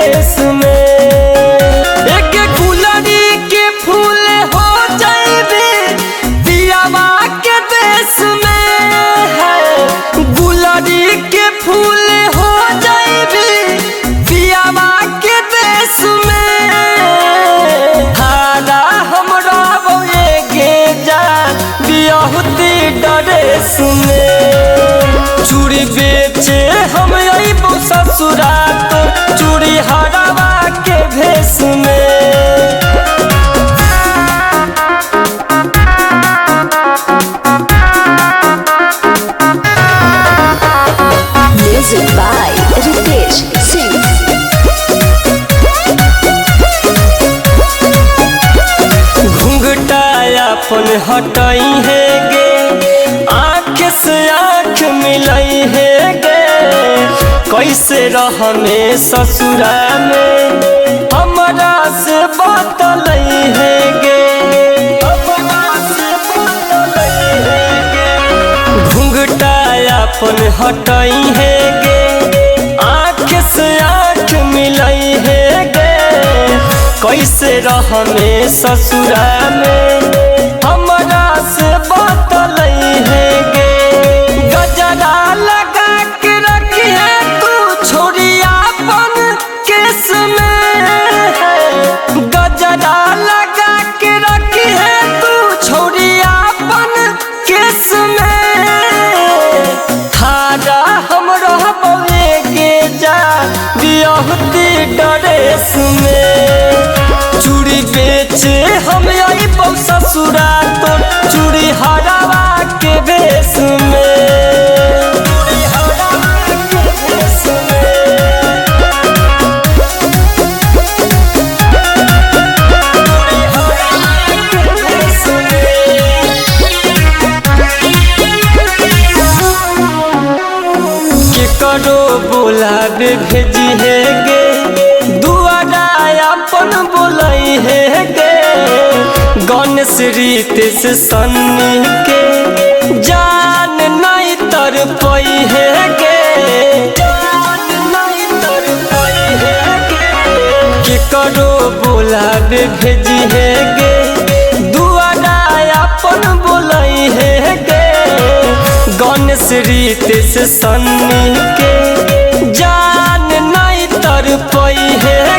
भेस में। एक गुलरी के फूल हो जाइबे पियावा के देश में है। गुलरी के फूल हो जाइबे पियावा के देश में। हारा हमरा बोए गे जा बियाहुती डरेस में। चूड़ी बेचे हम अइबो ससुरात चूड़ी हरावा के भेस में। Music by Ritesh Singh। घुंघटा अपन हटाई है गे आँख से आँख मिलाई है गे। कैसे रहमे ससुरा में हमरा से बतलई है गे। घुंघटा अपन हटाई है गे आँख से आँख मिलाई है गे। कैसे रहमे ससुरा में हमरा से बतलई है गे। गजरा लगा के रखी है तू छोड़िया अपन केस में है। गजरा लगा के रखी है तू छोड़िया अपन केस में। हारा हम रहबे के जा बियाहुती डरेस में। चूड़ी बेचे हम अइबो ससुरा तो चूड़ी हरावा के भेस में। चूड़ी हरावा के भेस में। चूड़ी हरावा के भेस में। केकरो बोलाबे भेजी है गे दुआरा अपन बोलई है गे। गणेश रितेश सन्नी के जान नहीं तर पई है गे। जान नहीं तर पई है गे। केकरो बोलाबे भेजी है गे दुआरा अपन बोलई है गे। गणेश रितेश सन्नी के जान नहीं तर पई है